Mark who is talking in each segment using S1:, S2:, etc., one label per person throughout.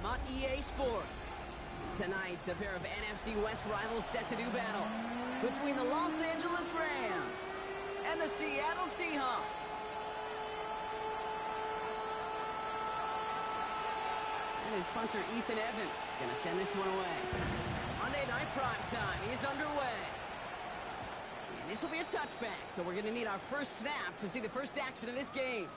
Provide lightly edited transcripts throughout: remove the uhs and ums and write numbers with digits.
S1: on EA Sports. Tonight, a pair of NFC West rivals set to do battle between the Los Angeles Rams and the Seattle Seahawks. And his punter, Ethan Evans, going to send this one away. Monday Night Primetime is underway. And this will be a touchback, so we're going to need our first snap to see the first action of this game.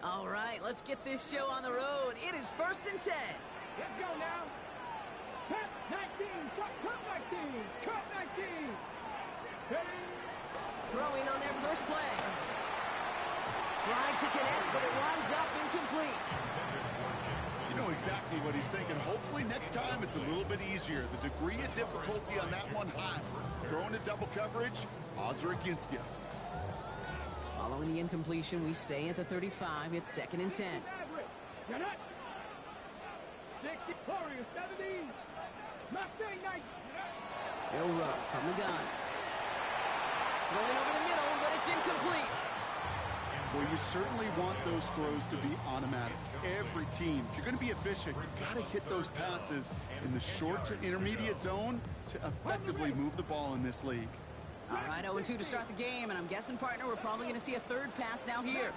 S1: All right, let's get this show on the road. It is 1st and 10.
S2: Let's go now. Cut 19, cut 19, cut 19. Ready?
S1: Throwing on their first play. Trying to connect, but it winds up incomplete.
S3: You know exactly what he's thinking. Hopefully next time it's a little bit easier. The degree of difficulty on that one high. Throwing to double coverage, odds are against you.
S1: Following the incompletion, we stay at the 35. It's 2nd and 10.
S2: You're not. 60, Warriors, 70. Mustang, 90.
S1: Bill Rowe from the gun. Throwing over the middle, but it's incomplete.
S3: Well, you certainly want those throws to be automatic. Every team, if you're going to be efficient, you've got to hit those passes in the short to intermediate zone to effectively move the ball in this league.
S1: All right, 0-2 to start the game, and I'm guessing, partner, we're probably going to see a third pass now here.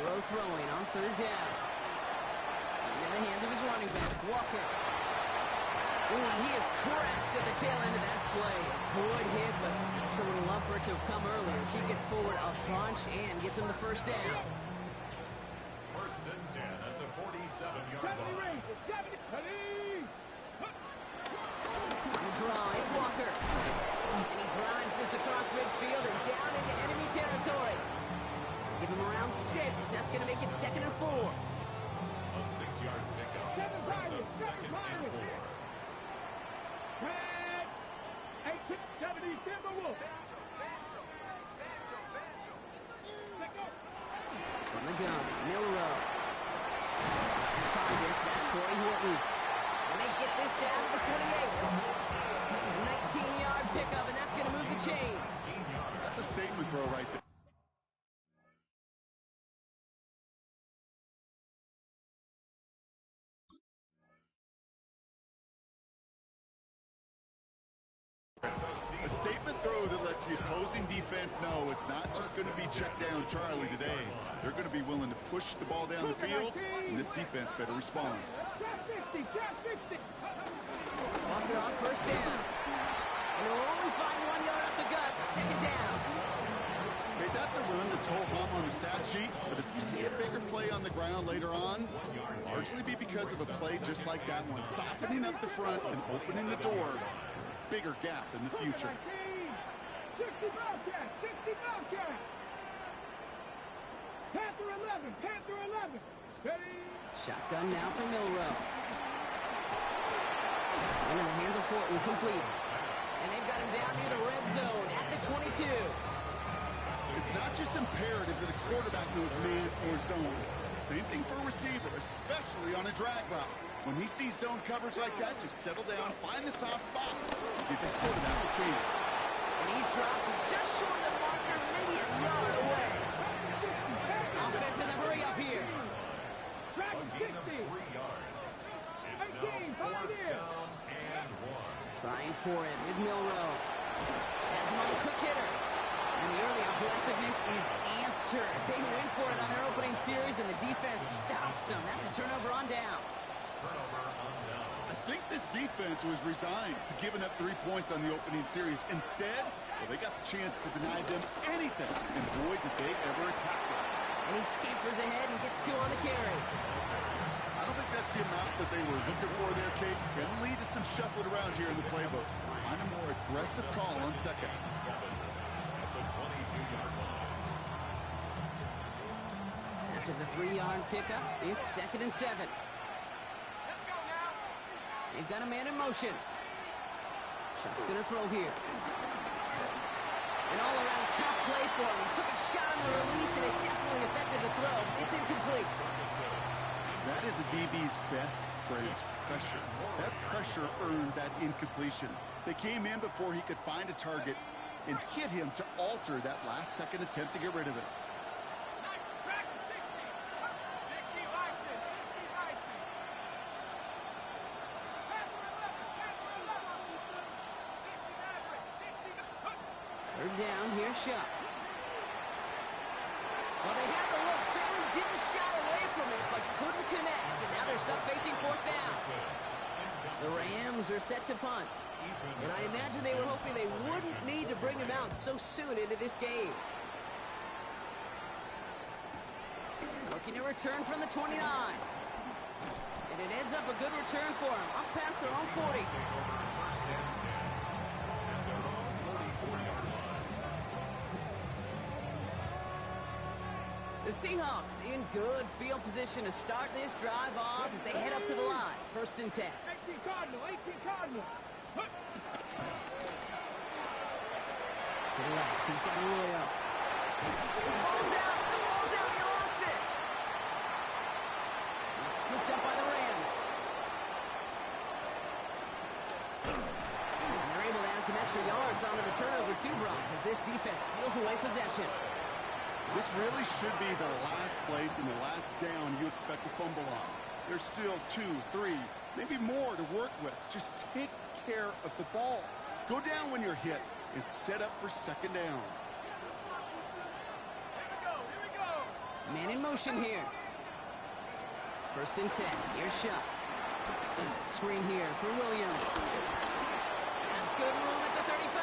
S1: Rowe throwing on 3rd down. In the hands of his running back, Walker. Ooh, and he is cracked at the tail end of that play. A good hit, but sure would have loved for it to have come earlier as he gets forward a bunch and gets him the first down.
S4: 1st and 10 at the 47-yard line.
S2: 70, 70.
S1: Good draw, it's Walker. And he drives this across midfield and down into enemy territory. Give him around 6. That's going to make it 2nd and 4.
S4: A 6-yard pickup brings up 2nd and 4.
S2: 70, Timberwolves.
S1: From the gun, Milrow. That's his target. That's Torrey Horton. And they get this down to the 28. 19-yard pickup, and that's going to move the chains.
S3: That's a statement throw right there. A statement throw that lets the opposing defense know it's not just going to be check down Charlie today. They're going to be willing to push the ball down the field, and this defense better respond.
S1: Walker on 1st down. And they'll only find 1 yard up the gut. 2nd down.
S3: Okay, that's a run that's ho-hum on the stat sheet, but if you see a bigger play on the ground later on, largely be because of a play just like that one, softening up the front and opening the door. Bigger gap in the future.
S2: 60 Bobcat, 60 Bobcat. Panther 11, Panther 11. Ready?
S1: Shotgun now for Milrow. Into the hands of Horton, complete. And they've got him down near the red zone at the 22.
S3: It's not just imperative that a quarterback knows man or zone. Same thing for a receiver, especially on a drag route. When he sees zone coverage like that, just settle down, find the soft spot, and give the quarterback a chance.
S1: And he's dropped just short of the marker, maybe a yard away. Offense in the hurry up here.
S2: Track 60.
S4: 3 yards. It's
S2: 18,
S4: now 4th
S2: pioneer.
S4: down and 1.
S1: Trying for it with Milrow. Has him on a quick hitter. And the early aggressiveness is answered. They went for it on their opening series, and the defense stops them. That's a turnover on downs.
S4: Turnover on down.
S3: I think this defense was resigned to giving up 3 points on the opening series. Instead, well, they got the chance to deny them anything, and boy, did they ever attack them.
S1: And he scampers ahead and gets 2 on the carry.
S3: I don't think that's the amount that they were looking for there, Kate. Going to lead to some shuffling around here in the playbook. Find a more aggressive call on 2nd.
S4: 7 at the 22-yard line.
S1: After the 3-yard pickup, it's 2nd and 7.
S2: Let's go now.
S1: They've got a man in motion. Shot's going to throw here. An all-around tough play for him. He took a shot on the release, and it definitely affected the throw. It's incomplete.
S3: That is a DB's best friend, pressure. That pressure earned that incompletion. They came in before he could find a target and hit him to alter that last-second attempt to get rid of it.
S1: Third down, here's Shuck. Well, they had the look, certainly didn't shy away from it, but couldn't connect, and now they're stuck facing fourth down. The Rams are set to punt, and I imagine they were hoping they wouldn't need to bring him out so soon into this game. Looking to return from the 29. And it ends up a good return for him, up past their own 40. The Seahawks in good field position to start this drive off as they head up to the line. 1st and 10.
S2: 18 Cardinal, 18 Cardinal.
S1: To the left, he's got Arroyo. The ball's out, he lost it. It's scooped up by the Rams. And they're able to add some extra yards onto the turnover too, Brock, as this defense steals away possession.
S3: This really should be the last place and the last down you expect to fumble on. There's still 2, 3, maybe more to work with. Just take care of the ball. Go down when you're hit and set up for 2nd down.
S2: Here we go.
S1: Man in motion here. 1st and 10. Here's Shuck. Screen here for Williams. That's good room at the 35.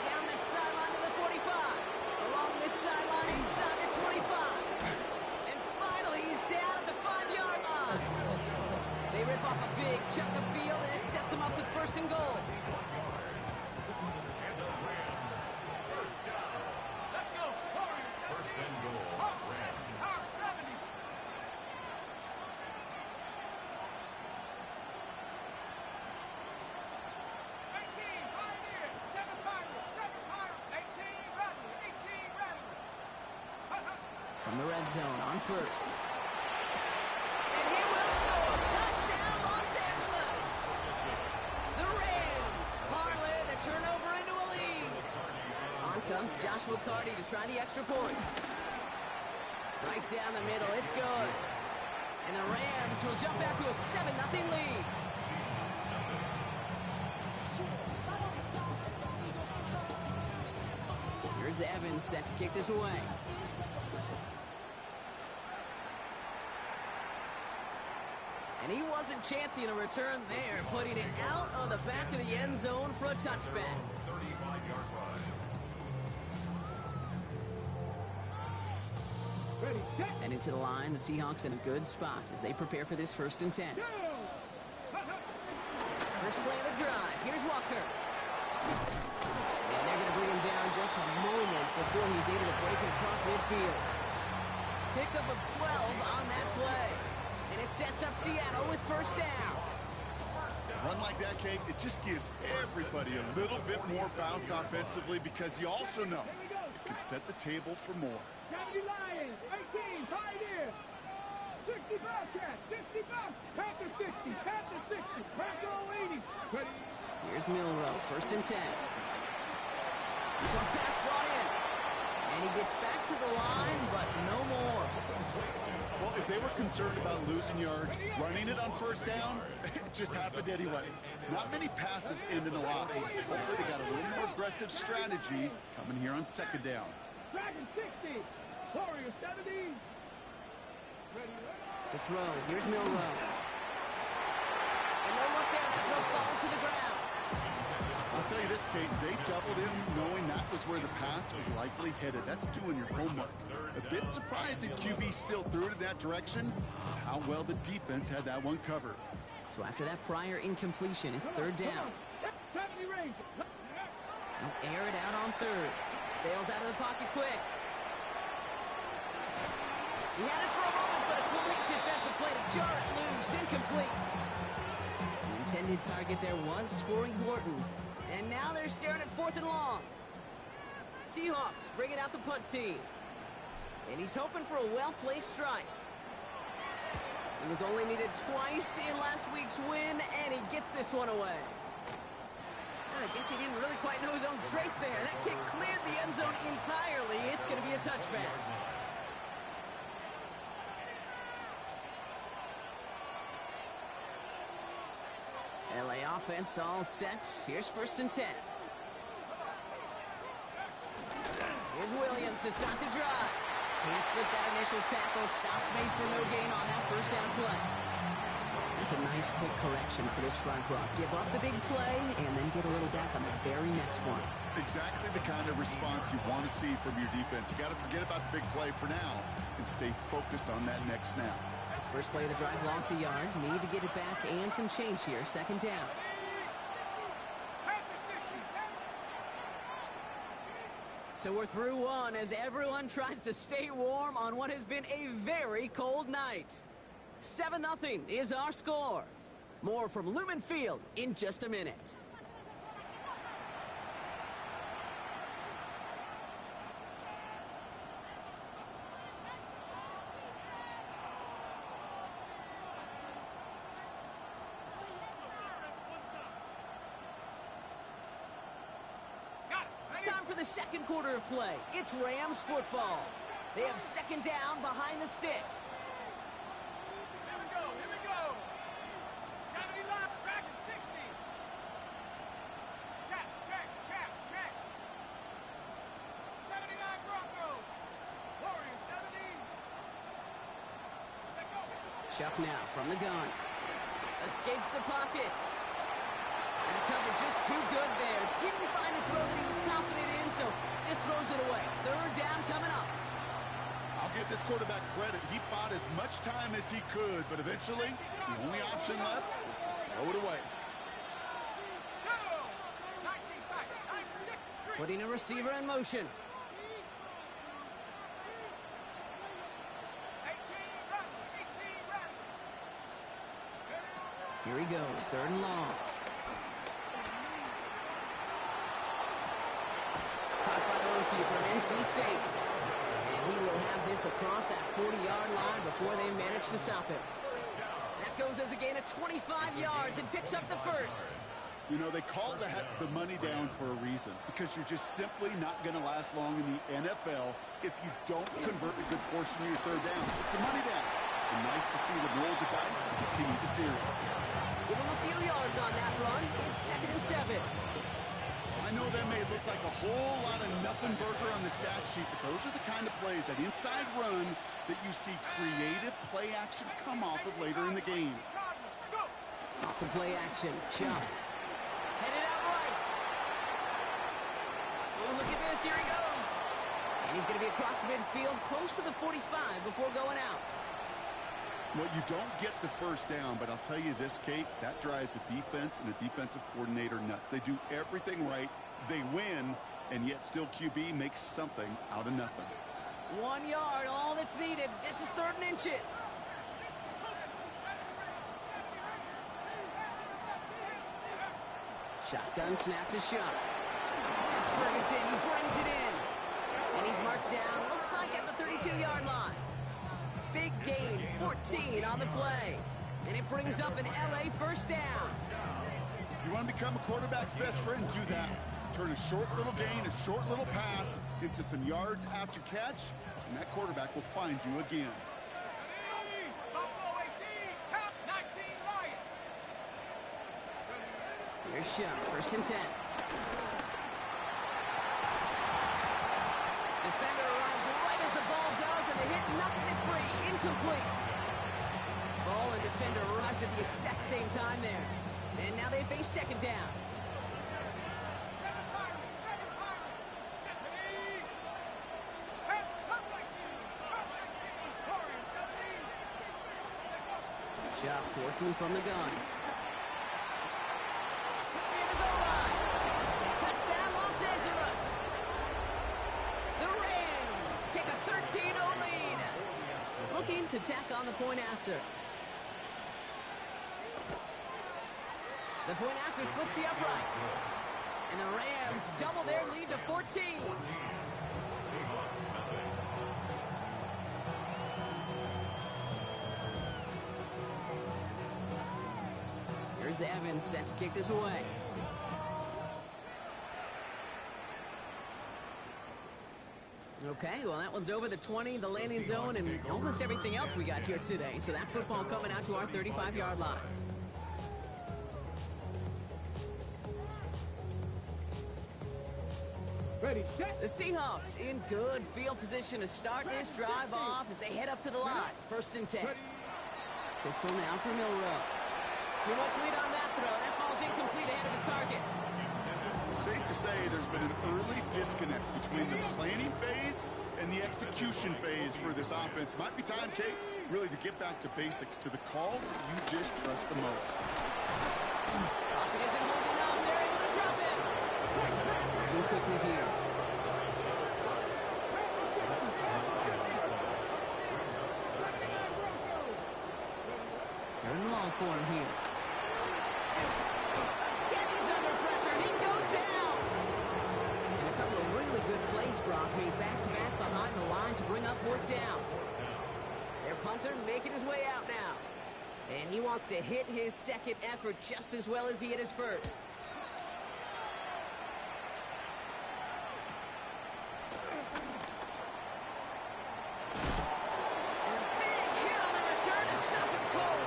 S1: Down the sideline to the 45. Along this sideline inside the 25. And finally, he's down at the 5-yard line. They rip off a big chunk of field, and it sets them up with 1st and goal.
S2: Let's go.
S4: First and goal.
S2: Power 70.
S1: From the red zone on 1st. And he will score. Touchdown, Los Angeles. The Rams parlay the turnover into a lead. On comes Joshua Carty to try the extra point. Right down the middle. It's good. And the Rams will jump out to a 7-0 lead. Here's Evans set to kick this away. And he wasn't chancing a return there, putting it out on the back of the end zone for a touchback.
S4: 35-yard line.
S2: Ready, set,
S1: And into the line, the Seahawks in a good spot as they prepare for this 1st and 10.
S2: go!
S1: First play of the drive. Here's Walker. And they're going to bring him down just a moment before he's able to break it across midfield. Pickup of 12 on that play. And it sets up Seattle with 1st down.
S3: Run like that, Kate, it just gives everybody a little bit more bounce offensively because you also know it can set the table for more.
S2: 70 Lions, 18 Pioneer, 60 Bobcats, 60 Bobcats, Panther 60, Panther 60, Panther 80. Ready,
S1: Here's Milrow, 1st and 10. Short pass brought in. And he gets back to the line, but no more.
S3: Well, if they were concerned about losing yards, running it on 1st down, it just happened anyway. Not many passes end in a loss. Hopefully they got a little more aggressive strategy coming here on 2nd down.
S2: Dragon 60, Warrior 70. Ready,
S1: To throw, here's Milrow. And no look there, that throw falls to the ground.
S3: I'll tell you this, Kate, they doubled in knowing that was where the pass was likely headed. That's doing your homework. A bit surprised that QB still threw it in that direction. How well the defense had that one covered.
S1: So after that prior incompletion, it's 3rd down.
S2: 70 Ranger.
S1: They'll air it out on 3rd. Bails out of the pocket quick. He had it for a moment, but a quick defensive play to jar it loose. Incomplete. The intended target there was Torrey Horton. they're staring at 4th and long. Seahawks bringing out the punt team. And he's hoping for a well-placed strike. He was only needed twice in last week's win, and he gets this one away. I guess he didn't really quite know his own strength there. That kick cleared the end zone entirely. It's going to be a touchback. LA offense all set. Here's 1st and 10. Here's Williams to start the drive. Can't slip that initial tackle. Stops made for no gain on that 1st down play. That's a nice quick correction for this front row. Give up the big play and then get a little back on the very next one.
S3: Exactly the kind of response you want to see from your defense. You got to forget about the big play for now and stay focused on that next snap.
S1: First play of the drive lost a yard. Need to get it back and some change here. 2nd down. So we're through one as everyone tries to stay warm on what has been a very cold night. 7-0 is our score. More from Lumen Field in just a minute. Time for the 2nd quarter of play. It's Rams football. They have 2nd down behind the sticks.
S2: Here we go, here we go. 70 left, tracking 60. Check, check, check, check. 79 Broncos. Warriors 70. Let's go.
S1: Chuck now from the gun. Escapes the pocket. And the cover just too good there. Didn't find a throw that he was confident in, so just throws it away. 3rd down coming up.
S3: I'll give this quarterback credit. He bought as much time as he could, but eventually the only option left was to throw it away.
S2: Go. 19 tight. 9-6.
S1: Putting a receiver in motion.
S2: 18 run. 18 run.
S1: Here he goes. 3rd and long. Caught by the rookie from NC State. And he will have this across that 40-yard line before they manage to stop him. That goes as a gain of 25 yards and picks up the 1st.
S3: You know, they call the money down for a reason, because you're just simply not going to last long in the NFL if you don't convert a good portion of your 3rd down. It's the money down. And nice to see them roll the dice and continue the series.
S1: Give him a few yards on that run. It's 2nd and 7.
S3: I know that may look like a whole lot of nothing burger on the stat sheet, but those are the kind of plays, that inside run, that you see creative play action come off of later in the game.
S2: Go.
S1: Off the play action. Chuck. Headed out right. Oh, look at this. Here he goes. And he's going to be across midfield, close to the 45 before going out.
S3: Well, you don't get the 1st down, but I'll tell you this, Kate, that drives a defense and a defensive coordinator nuts. They do everything right, they win, and yet still QB makes something out of nothing.
S1: 1 yard, all that's needed. This is 3rd and inches. Shotgun snap to Shuck. That's Ferguson. He brings it in. And he's marked down, looks like at the 32-yard line. Big gain, 14 on the play. And it brings up an LA 1st down.
S3: You want to become a quarterback's best friend? Do that. Turn a short little gain, a short little pass into some yards after catch, and that quarterback will find you again.
S2: Buffalo 18, count 19 Lions.
S1: Here's Shuck, 1st and 10. Defender arrives right as the ball does, and the hit knocks it free. Incomplete. Ball and defender arrived at the exact same time there. And now they face 2nd down.
S2: 7 Pirates, 7 Pirates. Stephanie. Hey, come 19, Warriors 70.
S1: Shuck working from the gun. Near the goal line. Touchdown, Los Angeles. The Rams take a 13-0 lead. Looking to tack on the point after. The point after splits the upright. And the Rams Rams double their lead to 14.
S4: Seahawks nothing.
S1: Here's Evans set to kick this away. Okay, well, that one's over the 20, the landing zone, and almost everything else we got here today. So that football coming out to our 35-yard line.
S2: Ready, set.
S1: The Seahawks in good field position to start this drive off as they head up to the line. 1st and 10. Pistol now for Milrow. Too much lead on that throw. That falls incomplete ahead of his target.
S3: Safe to say there's been an early disconnect between the planning phase and the execution phase for this offense. Might be time, Kate, really to get back to basics, to the calls that you just trust the most.
S1: Pocket isn't holding up. They're able to drop it. Working quickly here. They're in the long for him here. Kenny's under pressure, and he goes down. And a couple of really good plays, Brock, made back-to-back behind the line to bring up 4th down. Their punter making his way out now. And he wants to hit his second effort just as well as he hit his first. And a big hit on the return to stop him cold.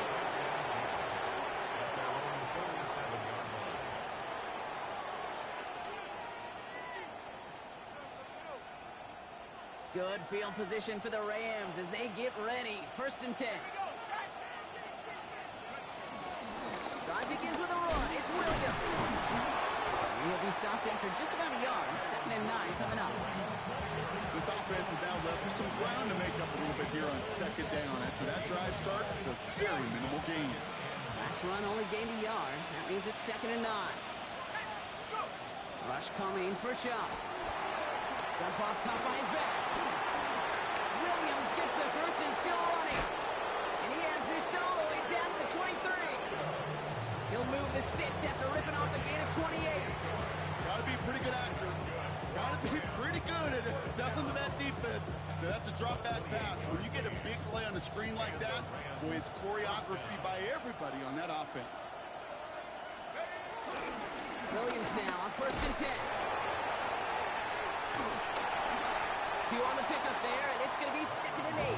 S4: At their own 37-yard line.
S1: Good field position for the Rams as they get ready. 1st and 10. Drive begins with a run. It's Williams. He'll be stopped after just about a yard. 2nd and 9 coming up.
S3: This offense is now left with some ground to make up a little bit here on 2nd down. After that drive starts with a very minimal gain.
S1: Last run only gained a yard. That means it's 2nd and 9. Rush coming for Shaw. Dump off caught by his back. Williams gets the first and still running. And he has this all the way down to the 23. He'll move the sticks after ripping off a gain of 28.
S3: Gotta be pretty good actors. Gotta be pretty good at selling to that defense. Now, that's a drop back pass. When you get a big play on a screen like that, boy, it's choreography by everybody on that offense.
S1: Williams now on 1st and 10. 2 on the pickup there, and it's going to be 2nd and 8.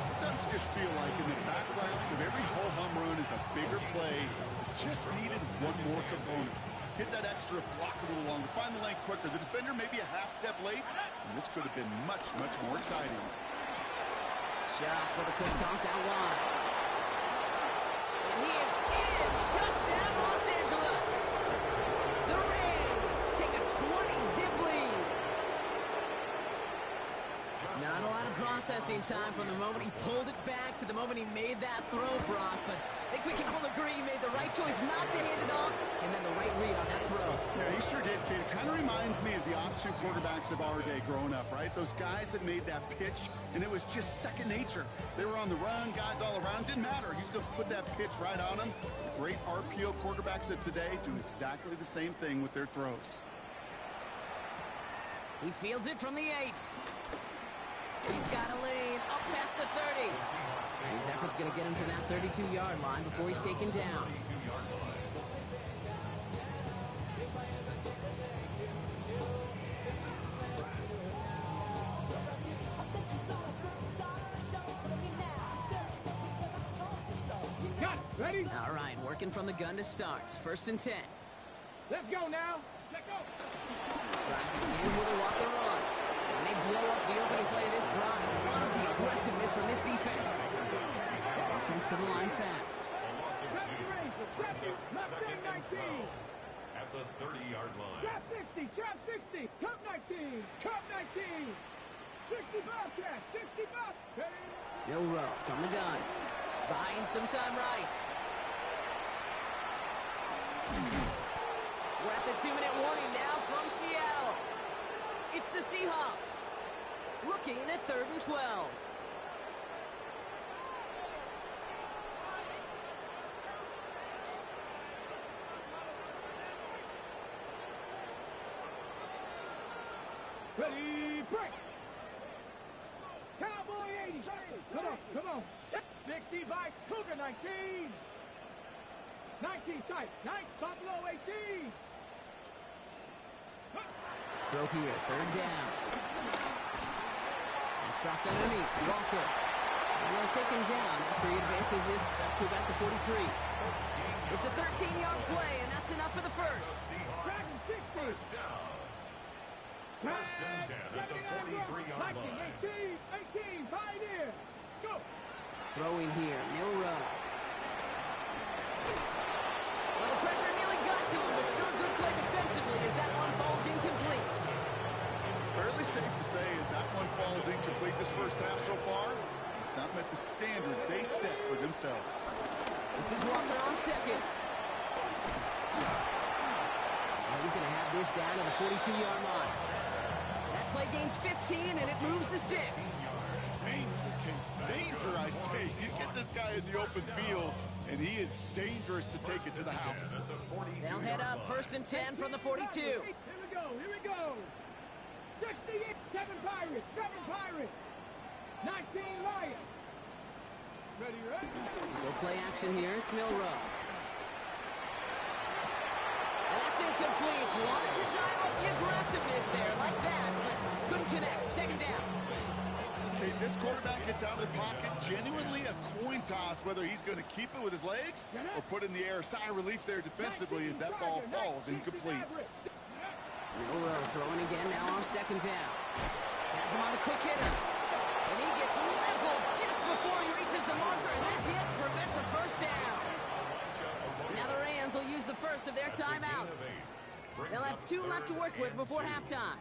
S3: Sometimes you just feel like in the background of every ho-hum run is a bigger play. It just needed one more component. Hit that extra, block a little longer, find the lane quicker. The defender may be a half step late, and this could have been much, much more exciting.
S1: Shot with a quick toss out wide. And he is in. Touchdown, Los Angeles. The Rams take a 20-zip lead. Not a lot of processing time from the moment he pulled it back to the moment he made that throw, Brock. But I think we can all agree he made the right choice not to hand it off, and then the right read on that throw.
S3: Yeah, he sure did, kid. It kind of reminds me of the offensive quarterbacks of our day growing up, right? Those guys that made that pitch, and it was just second nature. They were on the run, guys all around. Didn't matter. He's going to put that pitch right on them. The great RPO quarterbacks of today do exactly the same thing with their throws.
S1: He fields it from the 8. He's got a lane up past the 30. His effort's going to get him to that 32-yard line before he's taken down.
S2: Got it. Ready?
S1: All right, working from the gun to start. 1st and 10.
S2: Let's go now. Let's go.
S1: Driving in with a walk and run. And they blow up the opening play of this drive. Love the aggressiveness from this defense. Offensive line fast.
S2: Trap the Ranger. Trap it. Left wing 19.
S4: At the 30-yard line.
S2: Trap 60. Trap 60. Cup 19. Cup 19. 60 Bobcat. 60 Bob. Ready?
S1: Milrow from the gun. Buying some time right. We're at the 2-minute warning now from Seattle. It's the Seahawks. Looking at 3rd and 12.
S2: Ready, break. Cowboy 80. Come on, come on. 60 by Cougar 19. 19 tight. 9 Buffalo 18.
S1: Throw here, third down. It's dropped underneath. Walker. And they'll take him down after he advances this up to about the 43. It's a 13-yard play, and that's enough for the first.
S2: Dragon 60.
S4: First down. First and 10 at the 43-yard line.
S2: 18, Pioneer. Go.
S1: Throwing here, Milrow. Well, the pressure nearly got to him, but still a good play defensively as that one falls incomplete.
S3: Fairly safe to say as that one falls incomplete this first half so far. It's not met the standard they set for themselves.
S1: This is Walker on second. And he's going to have this down to the 42-yard line. That play gains 15, and it moves the sticks.
S3: Danger, Kate. Danger, I say. You get this guy in the open field, and he is dangerous to take it to the house.
S1: They'll head up first and 10 from the 42.
S2: Here we go. 68, 7 Pirates, 19 Lions. Ready?
S1: Go play action here. It's Milrow. And that's incomplete. Wanted to dial up the aggressiveness there like that, but couldn't connect. Second down.
S3: Okay, this quarterback gets out of the pocket. Genuinely a coin toss whether he's going to keep it with his legs or put it in the air. Sigh of relief there defensively as that ball falls incomplete.
S1: Milrow throwing again now on second down. Has him on the quick hitter. And he gets leveled just before he reaches the marker, and that hit prevents a first down. Now the Rams will use the first of their timeouts. They'll have 2 left to work with before halftime.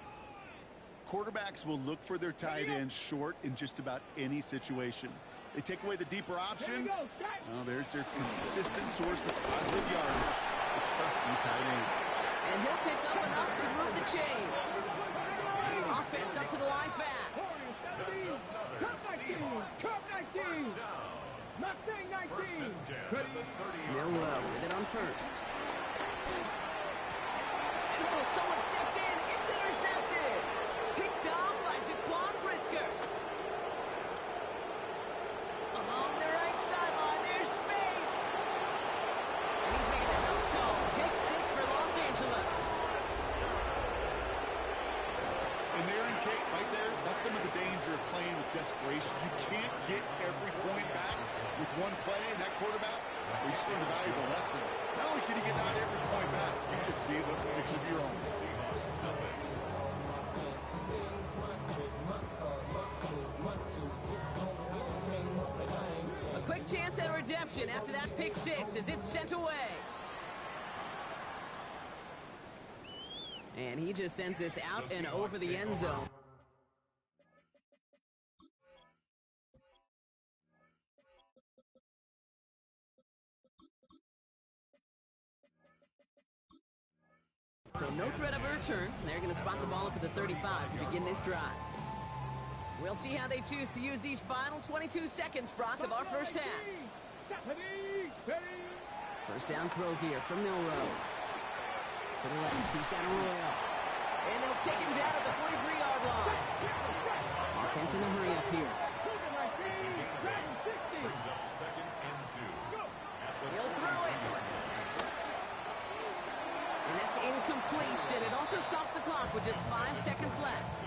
S3: Quarterbacks will look for their tight end short in just about any situation. They take away the deeper options. Well, there's their consistent source of positive yardage, the trusty tight end.
S1: And he'll pick up enough to move the chains. Offense up to the line fast.
S2: Cup 19. Mustang 19.
S1: Milrow with it on first. Oh, someone stepped in. It's intercepted. Picked off by Jaquan Brisker. Along the right sideline, there's space. And he's making a house call. Pick 6 for Los Angeles.
S3: And there in Kate, right there, that's some of the danger of playing with desperation. You can't get every point back with one play, and that quarterback, we just learned a valuable lesson. Not only can you get not every point back, you just gave up 6 of your own.
S1: A quick chance at redemption after that pick 6 as it's sent away. And he just sends this out and over the end zone. So no threat of a return. They're going to spot the ball up at the 35 to begin this drive. We'll see how they choose to use these final 22 seconds, Brock, of our first half. First down throw here from Milrow. To the left, he's got a Royal. And they'll take him down at the 43-yard line. Offense in the hurry up here.
S4: Brings up second and 2.
S1: He'll throw it. And that's incomplete, and it also stops the clock with just 5 seconds left.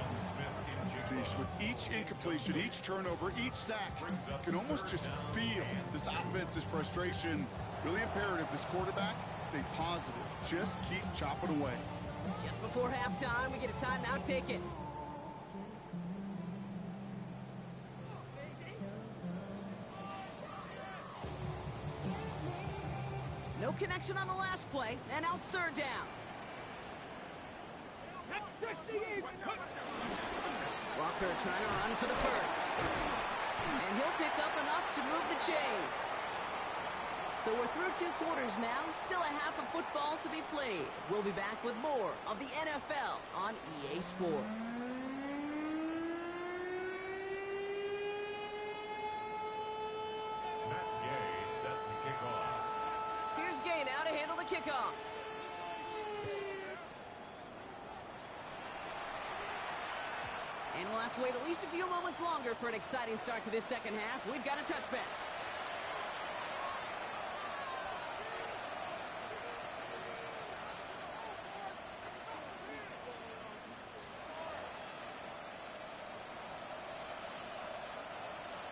S3: With each incompletion, each turnover, each sack, you can almost just feel this offense's frustration. Really imperative, this quarterback, stay positive. Just keep chopping away.
S1: Just before halftime, we get a timeout taken. No connection on the last play, and now it's third down. Walker trying to run for the first. And he'll pick up enough to move the chains. So we're through 2 quarters now, still a half of football to be played. We'll be back with more of the NFL on EA Sports.
S4: Matt Gay set to kick off.
S1: Here's Gay now to handle the kickoff. we'll have to wait at least a few moments longer for an exciting start to this second half. We've got a touchback.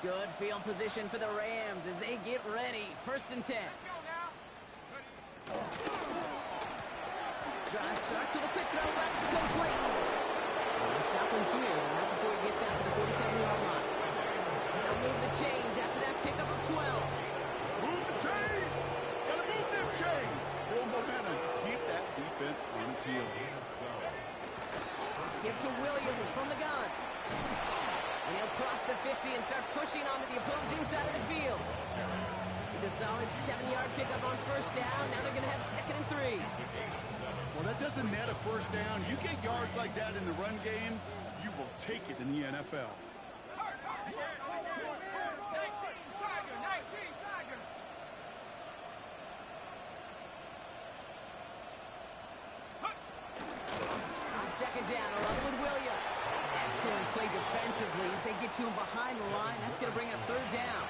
S1: Good field position for the Rams as they get ready. 1st and 10. Drive start to the quick throw back to complete. They'll stop him here, but not before he gets out to the 47-yard line. They'll move the chains after that pickup of 12.
S3: Move the chains! Gotta move them chains! Build momentum. Keep that defense on its heels.
S1: Give to Williams from the gun. And he'll cross the 50 and start pushing onto the opposing side of the field. It's a solid 7-yard pickup on 1st down. Now they're going to have 2nd and 3.
S3: Well, that doesn't net a 1st down. You get yards like that in the run game, you will take it in the NFL.
S2: 19 Tiger.
S1: On 2nd down, along with Williams. Excellent play defensively as they get to him behind the line. That's going to bring up 3rd down.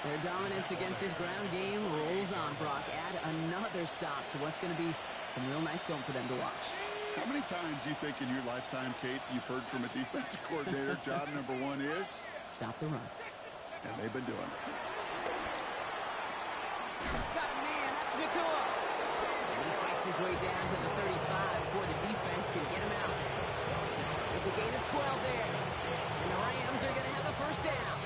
S1: Their dominance against his ground game rolls on, Brock. Add another stop to what's going to be some real nice film for them to watch.
S3: How many times do you think in your lifetime, Kate, you've heard from a defensive coordinator, job number 1 is?
S1: Stop the run.
S3: And they've been doing it.
S1: Got a man, that's Nakua. And he fights his way down to the 35 before the defense can get him out. It's a gain of 12 there. And the Rams are going to have the 1st down.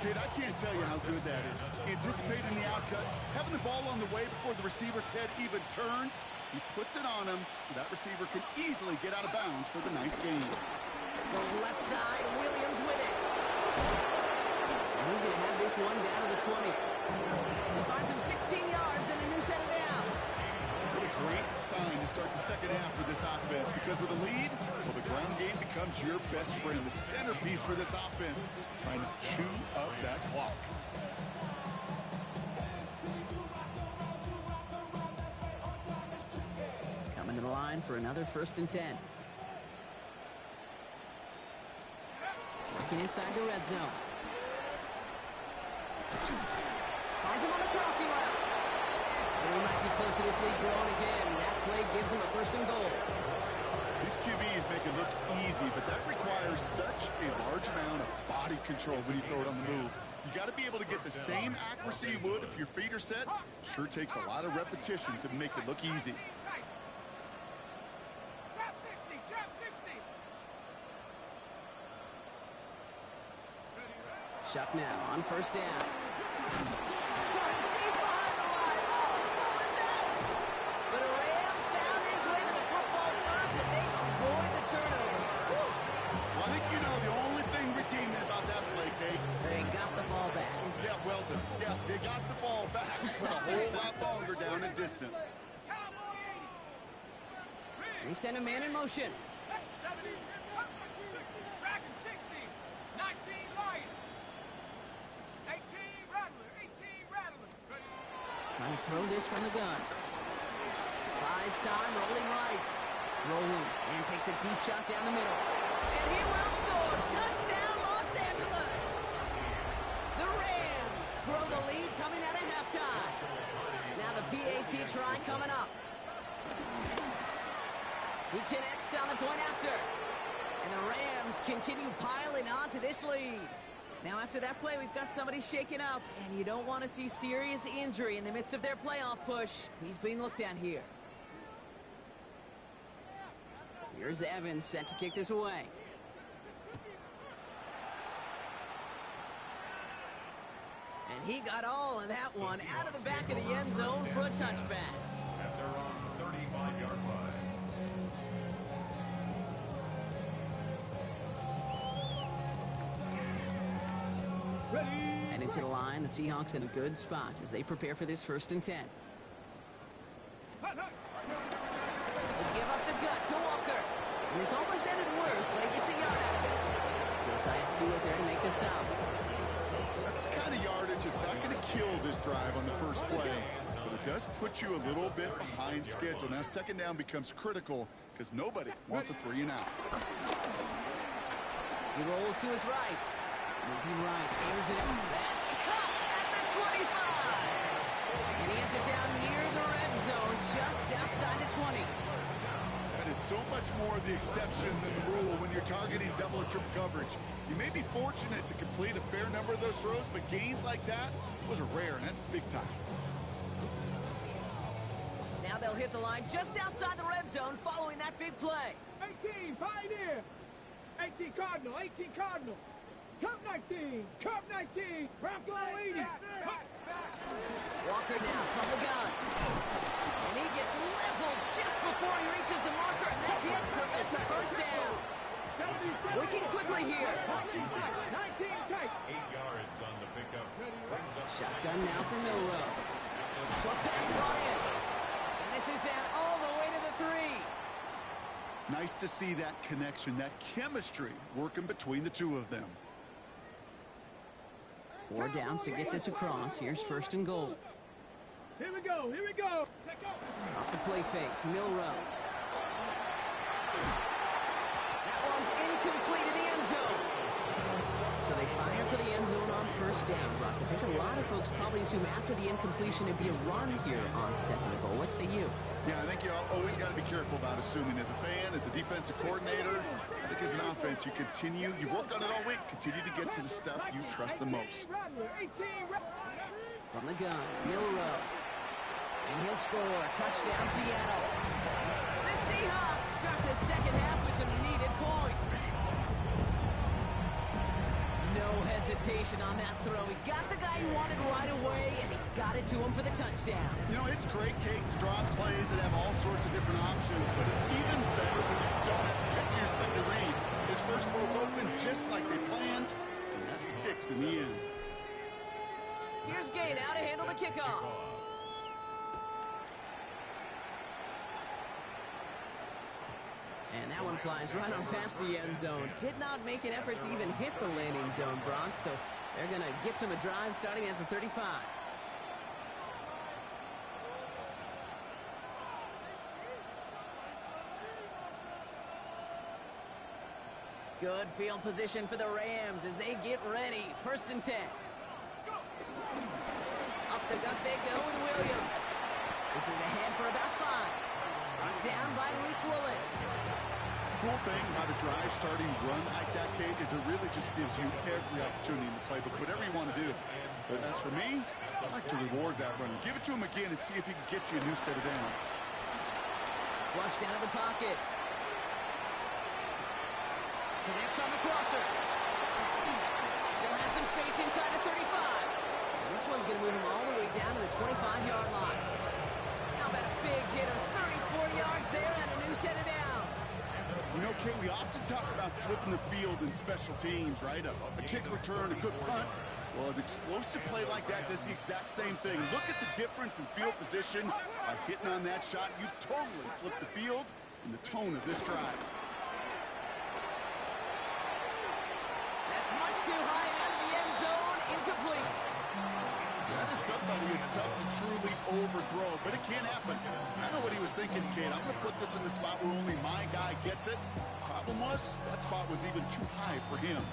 S3: Kate, I can't tell you how good that is. Anticipating the outcut, having the ball on the way before the receiver's head even turns. He puts it on him so that receiver can easily get out of bounds for the nice gain.
S1: Goes left side, Williams with it. And he's going to have this one down to the 20. He finds him 16 yards and a new set of downs.
S3: What a great sign to start the second half for this offense, because with a lead, well, the ground game becomes your best friend, the centerpiece for this offense, trying to chew up that clock.
S1: Coming to the line for another 1st and 10. Working inside the red zone. Finds him on the crossing route. And we might be close to this lead growing again. That play gives him a 1st and goal.
S3: These QBs make it look easy, but that requires such a large amount of body control when you throw it on the move. You got to be able to get the same accuracy you would if your feet are set. Sure takes a lot of repetition to make it look easy.
S2: Trap 60.
S1: Shuck now on 1st down. But a Ram found his way to the football first, and they avoid the turnover.
S3: Well, I think you know the only thing redeeming about that play, Kate.
S1: They got the ball back.
S3: Yeah, well done. Yeah, they got the ball back, but a whole lot longer down in distance.
S1: They send a man in motion.
S2: 70, 60, Dragon 60, 19 Lion, 18 Rattler.
S1: Trying to throw this from the gun. Buys time, rolling right. Rolling, and takes a deep shot down the middle. And he will score. Touchdown, Los Angeles. The Rams grow the lead coming out of halftime. Now the PAT try coming up. He connects on the point after. And the Rams continue piling on to this lead. Now after that play, we've got somebody shaken up, and you don't want to see serious injury in the midst of their playoff push. He's being looked at here. Here's Evans set to kick this away. And he got all of that one out of the back of the end zone for a touchback.
S4: And they're on 35-yard line.
S1: And into the line, the Seahawks in a good spot as they prepare for this 1st and 10. They give up the gut to Walker. And this almost ended worse, but he gets a yard out of it. Josiah Stewart there to make the stop.
S3: That's the kind of yardage that's not going to kill this drive on the first play, but it does put you a little bit behind schedule. Now 2nd down becomes critical because nobody wants a 3 and out.
S1: He rolls to his right. Moving right, airs it out. That's caught at the 25. And he has it down near the red zone, just outside the 20.
S3: That is so much more the exception than the rule when you're targeting double or triple coverage. You may be fortunate to complete a fair number of those throws, but gains like that, those are rare, and that's big time.
S1: Now they'll hit the line just outside the red zone following that big play.
S2: 18, Pioneer. 18 Cardinal, 18 Cardinal. Cup 19, Cup 19, Bronco 80.
S1: Walker now from the gun. And he gets leveled just before he reaches the marker, and that hit prevents a first down. Working quickly here.
S2: 19 tight.
S4: 8 yards on the pickup. Brings up
S1: Shotgun now for Milrow. Short pass Bryant. And this is down all the way to the 3.
S3: Nice to see that connection, that chemistry working between the two of them.
S1: 4 downs to get this across. Here's first and goal.
S2: Here we go, here we go.
S1: Off the play fake, Milrow. That one's incomplete in the end zone. So they fire for the end zone on first down, Brock. I think a lot of folks probably assume after the incompletion it'd be a run here on second and goal. What say you?
S3: Yeah, I think you always got to be careful about assuming as a fan, as a defensive coordinator. I think as an offense, you've worked on it all week, continue to get to the stuff you trust the most.
S1: From the gun, Milrow. And he'll score. Touchdown, Seattle. The Seahawks start the second half with some needed points. No hesitation on that throw. He got the guy he wanted right away, and he got it to him for the touchdown.
S3: You know, it's great, Kate, to draw up plays that have all sorts of different options, but it's even better when you don't have to get to your second read. His first broke open just like they planned, and that's 6 in the end.
S1: Here's Gay now to handle the kickoff. And that one flies right on past the end zone. Did not make an effort to even hit the landing zone, Brock, so they're going to gift him a drive starting at the 35. Good field position for the Rams as they get ready. First and 10. Up the gut they go with Williams. This is ahead for about 5. Brought down by Leak Willett.
S3: The cool thing about a drive starting run like that, Kate, is it really just gives you every opportunity in the playbook, whatever you want to do. But as for me, I like to reward that run. Give it to him again and see if he can get you a new set of downs.
S1: Flushed out of the pocket. Connects on the crosser. Still has some space inside the 35. And this one's going to move him all the way down to the 25-yard line. How about a big hit of 34 yards there and a new set of downs?
S3: You know, Kate, we often talk about flipping the field in special teams, right? A kick return, a good punt. Well, an explosive play like that does the exact same thing. Look at the difference in field position. By hitting on that shot, you've totally flipped the field and the tone of this drive.
S1: That's much too high and out of the end zone. Incomplete.
S3: That is somebody it's tough to truly overthrow, but it can happen. I know what he was thinking, kid. I'm going to put this in the spot where only my guy gets it. Problem was, that spot was even too high for him.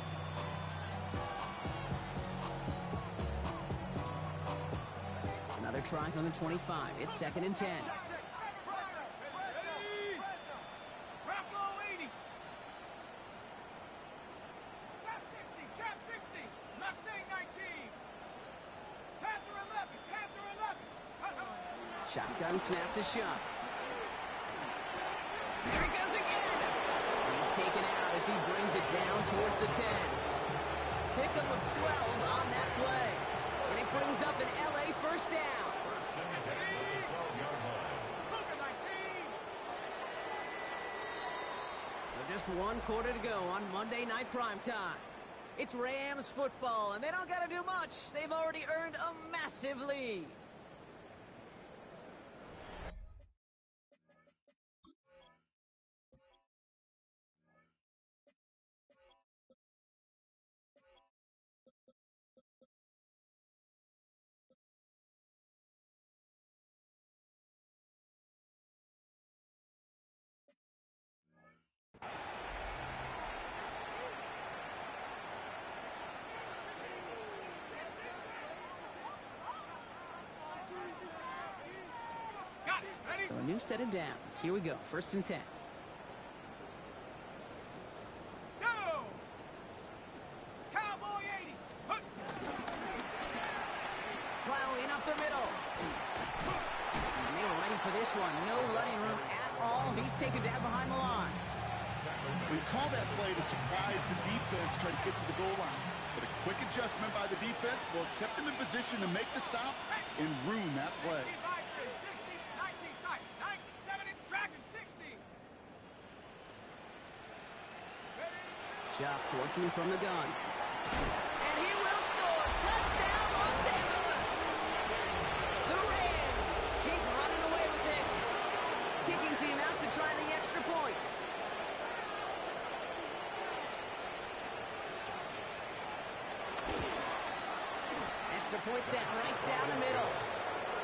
S1: Another try from the 25. It's second and 10. Shotgun snap to Shuck. There he goes again. He's taken out as he brings it down towards the 10. Pickup of 12 on that play. And it brings up an LA first down.
S4: First and 10 at the 12-yard line.
S1: So just 1 quarter to go on Monday Night Primetime. It's Rams football, and they don't got to do much. They've already earned a massive lead. a new set of downs. Here we go, 1st and 10.
S2: Go! Cowboy 80. Hunt.
S1: Plowing up the middle. And they were ready for this one. No running room at all. He's taken down behind the line.
S3: We call that play to surprise the defense, try to get to the goal line. But a quick adjustment by the defense, well, kept him in position to make the stop and ruin that play.
S2: 60, 19 tight, 70, dragon 60.
S1: Shot working from the gun. And he will score. Touchdown, Los Angeles. The Rams keep running away with this. Kicking team out to try the extra points. Extra point set right down the middle.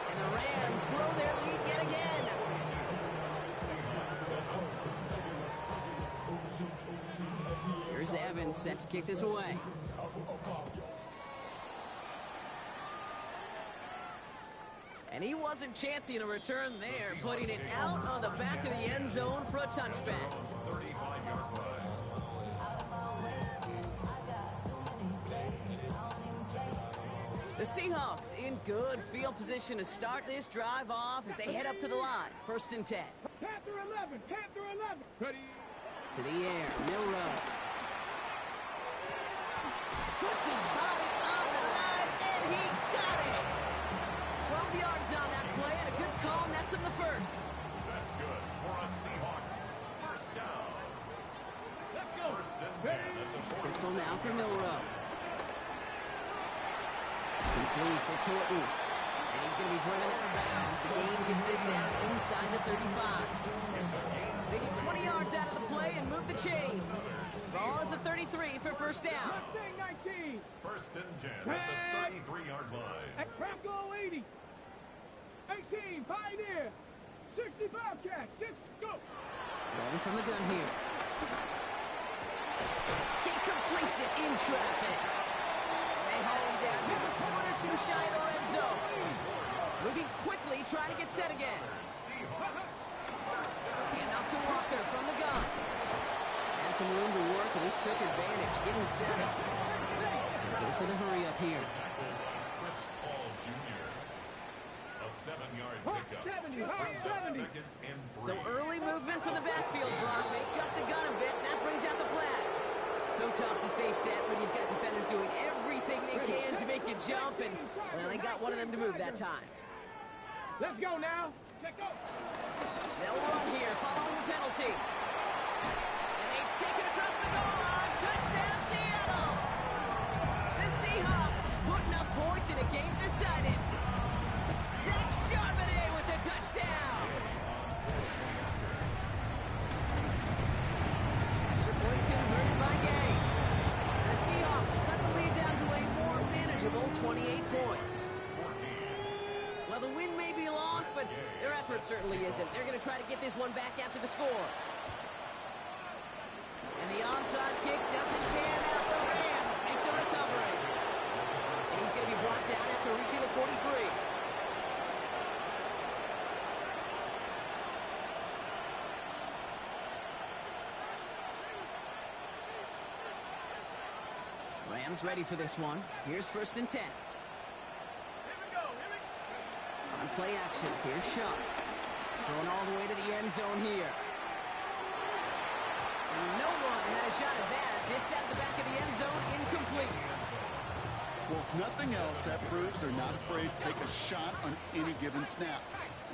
S1: And the Rams grow their lead yet again. Here's Evans set to kick this away. And he wasn't chancing a return there, putting it out on the back of the end zone for a touchback.
S4: 35-yard line.
S1: The Seahawks in good field position to start this drive off as they head up to the line. 1st and 10.
S2: Panther 11, Panther 11. Ready.
S1: To the air, Milrow. Puts his body on the line, and he got it. 12 yards on that play, and a good call nets him the first.
S4: That's good for a Seahawks. First down.
S2: Let's go.
S4: 1st and 10 at the 40.
S1: Pistol now for Milrow. Completes, it's Horton. And he's going to be driven out of bounds. The gain gets this down inside the 35. They get 20 yards out of the play and move the chains. Ball at the 33 for 1st down.
S2: Mustang 19.
S4: 1st and 10 at the 33-yard line.
S2: At Bronco 80. 18, Pioneer. 60 Bobcat. Just go.
S1: Rolling from the gun here. He completes it in traffic. They haul him down just a foot or two shy of the red zone. Moving quickly, trying to get set again. Enough to Walker from the gun. Had some room to work, and he took advantage, getting set up. Dose of the hurry up here.
S4: Chris Paul Jr. A 7-yard pickup.
S2: 70,
S4: Brings up
S2: 70.
S4: 2nd and 3.
S1: So early movement from the backfield, Brock. They jump the gun a bit, and that brings out the flag. So tough to stay set when you've got defenders doing everything they can to make you jump, and well, they got one of them to move that time.
S2: Let's go now. Let's go.
S1: They'll run here following the penalty. And they take it across the goal line. Touchdown, Seattle. The Seahawks putting up points in a game decided. Zach Charbonnet with the touchdown. Extra point converted by Gay. And the Seahawks cut the lead down to a more manageable 28 points. Well, the win may be lost, but their effort certainly isn't. They're going to try to get this one back after the score. And the onside kick doesn't pan out. The Rams make the recovery. And he's going to be brought down after reaching the 43. Rams ready for this one. Here's 1st and 10. On play action, here's Shaw. Going all the way to the end zone here. And no one had a shot at that. It's at the back of the end zone, incomplete.
S3: Well, if nothing else, that proves they're not afraid to take a shot on any given snap.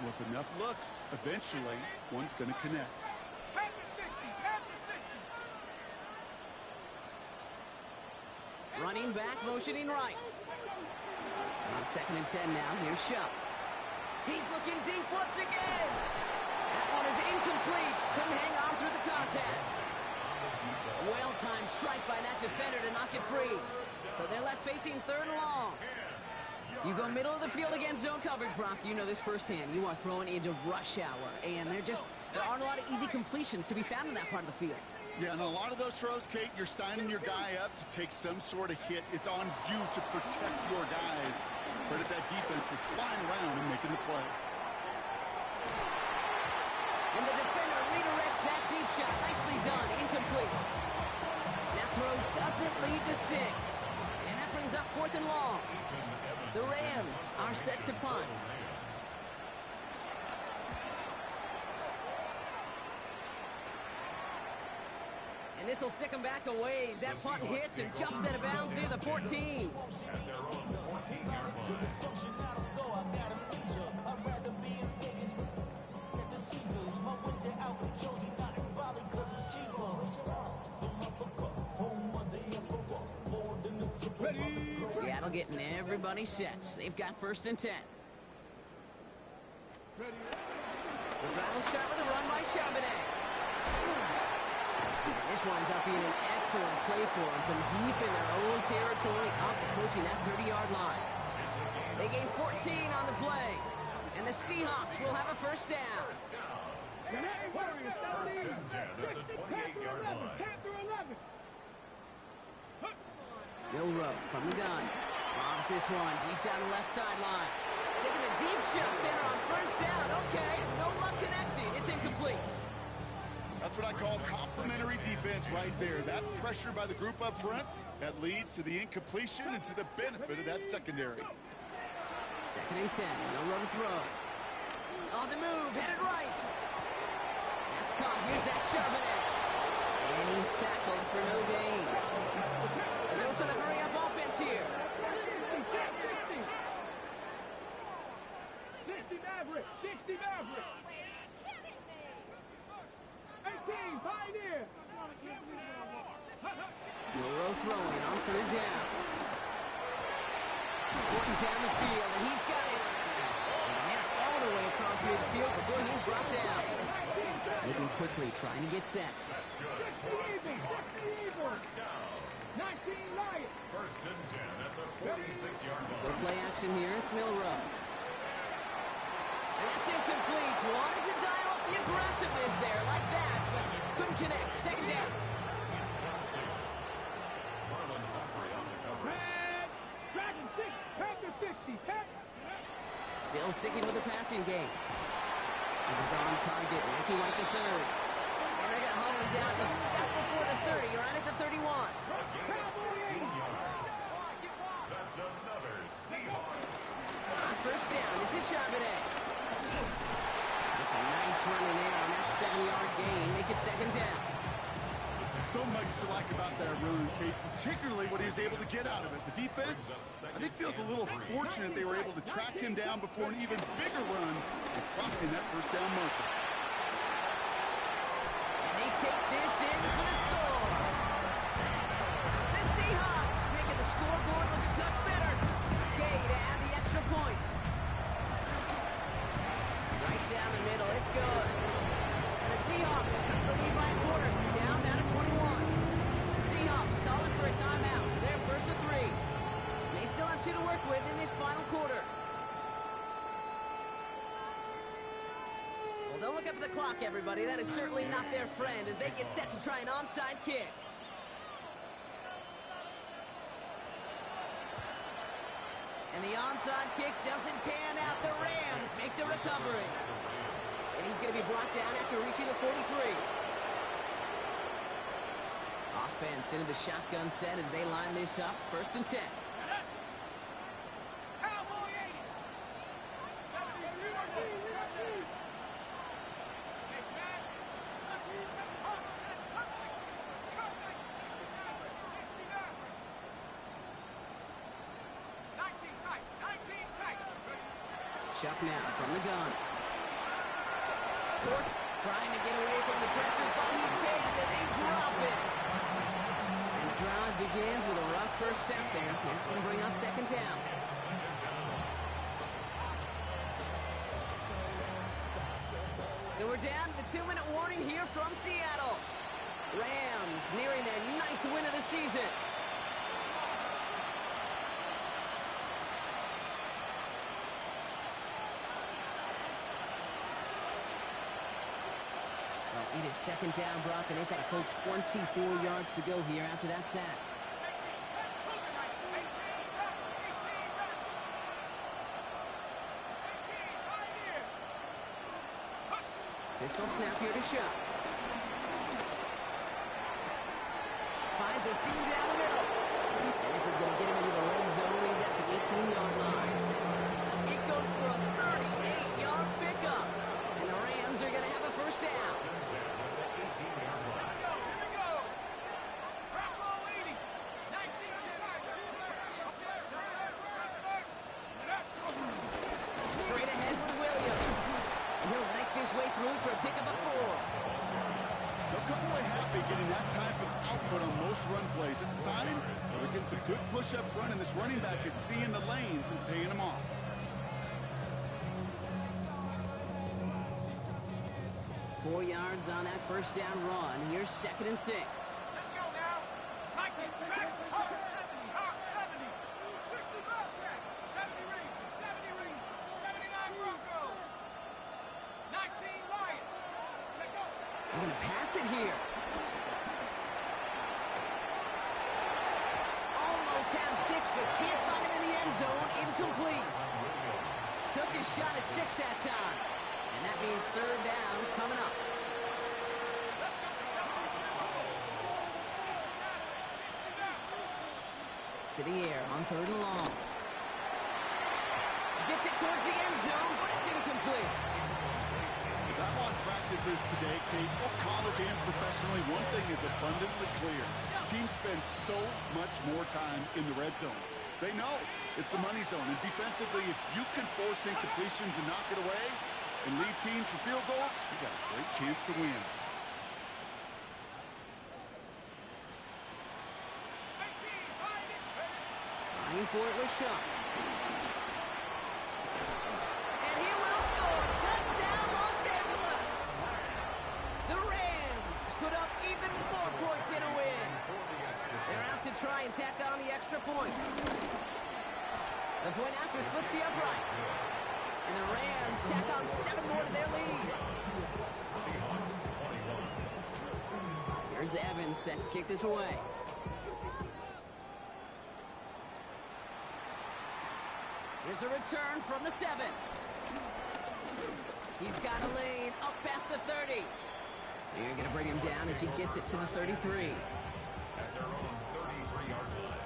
S3: With enough looks, eventually, one's going to connect.
S2: Panther 60, Panther 60.
S1: Running back, motioning right. On 2nd and 10 now, here's Shaw. He's looking deep once again. That one is incomplete. Couldn't hang on through the contact. Well-timed strike by that defender to knock it free. So they're left facing 3rd and long. You go middle of the field against zone coverage, Brock. You know this firsthand. You are throwing into rush hour, and there aren't a lot of easy completions to be found in that part of the field.
S3: Yeah, and a lot of those throws, Kate, you're signing your guy up to take some sort of hit. It's on you to protect your guys. Credit that defense for flying around and making the play.
S1: And the defender redirects that deep shot. Nicely done. Incomplete. That throw doesn't lead to 6. And that brings up 4th and long. The Rams are set to punt. And this will stick him back a ways. That punt hits and jumps out of bounds near the 14.
S4: At their own 14-yard line.
S1: Seattle getting everybody set. They've got 1st and 10. The battle shot with a run by Charbonnet. This winds up being an excellent play for them from deep in their own territory, up approaching that 30-yard line. They gain 14 on the play, and the Seahawks will have a 1st down.
S4: First and 10 at the 28-yard line.
S1: Milrow from the gun. Lobs this one deep down the left sideline. Taking a deep shot there on 1st down. Okay, no luck connecting. It's incomplete.
S3: That's what I call complimentary defense right there. That pressure by the group up front, that leads to the incompletion and to the benefit of that secondary.
S1: 2nd and 10. Milrow to throw. On the move, headed right. That's caught. Here's that Charbonnet. And he's tackled for no gain. Those are the hurry-up offense here.
S2: 60 Maverick. 60 Maverick. 18 Pioneer.
S1: Milrow throwing on 3rd down. Working down the field, and he's got it. And now all the way across midfield before he's brought down. Moving quickly, trying to get set.
S2: 60 Eagles. 19 Lions.
S4: First and 10 at the 46-yard
S1: For
S4: line.
S1: play action here, it's Milrow. And that's incomplete. Wanted to dial up the aggressiveness there like that, but couldn't connect. 2nd down.
S4: Marlon Humphrey on the cover.
S2: Red. Dragon 6. Panther 60.
S1: Still sticking with the passing game. This is on target. Ricky White the 3rd. And they're going to haul him down a step before the 30, right at the 31.
S4: 2 yards. That's another Seahawks.
S1: On 1st down, this is Charbonnet. That's a nice run in there on that 7-yard gain. Make it 2nd down.
S3: So much to like about that run, Kate, particularly what he was able to get out of it. The defense, I think, feels a little fortunate they were able to track him down before an even bigger run and crossing that 1st down marker.
S1: And they take this in for the score. The Seahawks making the scoreboard look a touch better. Gay to add the extra point. Right down the middle, it's good. And the Seahawks cut the lead by a quarter, down to 21. Seahawks calling for a timeout. They're 1st and 3. They still have 2 to work with in this final quarter. Well, don't look up at the clock, everybody. That is certainly not their friend as they get set to try an onside kick. And the onside kick doesn't pan out. The Rams make the recovery. And he's going to be brought down after reaching the 43. Offense into the shotgun set as they line this up. 1st and 10. Chuck now from the gun. Fourth, trying to get away from the pressure, but he can't, and they drop it. And the drive begins with a rough 1st step there. That's going to bring up 2nd down. So we're down to the 2-minute warning here from Seattle. Rams nearing their 9th win of the season. Well, it is 2nd down, Brock, and they've got a full 24 yards to go here after that sack. Pistol snap here to Shuck. Finds a seam down the middle. And this is going to get him into the red zone. He's at the 18-yard line. It goes for a 38-yard pickup. And the Rams are going to have a first down. Straight ahead with Williams. And he'll knife his way through for a pickup of 4.
S3: They'll come away happy getting that type of output on most run plays. It's a sign that they're getting some good push up front, and this running back is seeing the lanes and paying them off.
S1: Four yards on that first down run. Here's 2nd and 6.
S2: Let's go now. Mikey, back. Hawks 70. Hawks 70. 60 Bobcat. 70 Rangers. 70 Rangers. 79 Broncos. 19 Lions. Take over.
S1: They're going to pass it here. Almost has 6, but can't find him in the end zone. Incomplete. Took his shot at 6 that time. And that means 3rd down coming up. To the air on 3rd and long. Gets it towards the end zone, but it's incomplete.
S3: As I watch practices today, Kate, both college and professionally, one thing is abundantly clear. Teams spend so much more time in the red zone. They know it's the money zone, and defensively, if you can force incompletions and knock it away and lead teams for field goals, you got a great chance to win.
S1: Trying for it with Shuck. And he will score. Touchdown, Los Angeles. The Rams put up even more points in a win. They're out to try and tack on the extra points. The point after splits the uprights. And the Rams tack on 7 more to their lead.
S4: Seahawks 21.
S1: Here's Evans set to kick this away. Here's a return from the 7. He's got a lane up past the 30. They're going to bring him down as he gets it to the 33.
S4: At their own 33-yard line.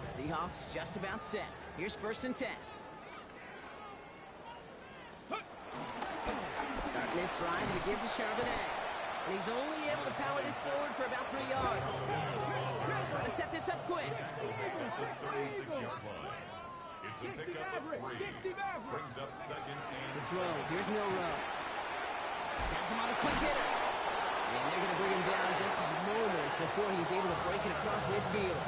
S1: Seahawks just about set. Here's 1st and 10. Starting this drive to give to Charbonnet. And he's only able to power this forward for about 3 yards. Trying to set this up quick.
S4: At the 36-yard line. It's a pickup of 3. Brings up 2nd and
S1: To throw. Here's Milrow. Has him on a quick hitter. And they're going to bring him down just moments before he's able to break it across midfield.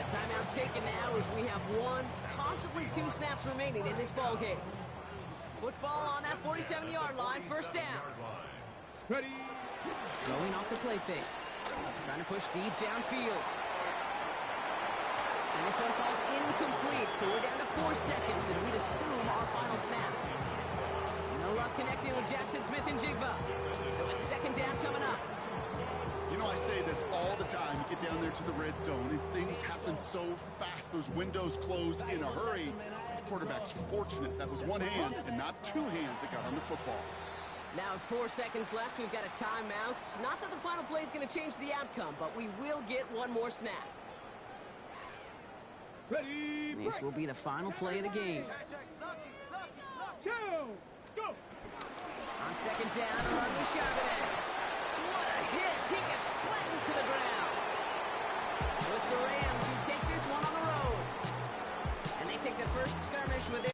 S1: The timeout's taken now as we have 1, possibly 2 snaps remaining in this ball game. Football on that 47-yard line. 1st down.
S2: Ready.
S1: Going off the play fake. Trying to push deep downfield. And this one falls incomplete, so we're down to 4 seconds, and we'd assume our final snap. No luck connecting with Jackson Smith and Jigba. So it's 2nd down coming up.
S3: You know, I say this all the time. You get down there to the red zone, and things happen so fast. Those windows close in a hurry. The quarterback's fortunate that was one hand and not 2 hands that got on the football.
S1: Now 4 seconds left. We've got a timeout. Not that the final play is going to change the outcome, but we will get 1 more snap.
S2: Ready.
S1: This will be the final play of the game.
S2: Go. Go.
S1: On 2nd down, a run with Charbonnet. What a hit! He gets flattened to the ground. So it's the Rams who take this one on the road. And they take the first skirmish with it.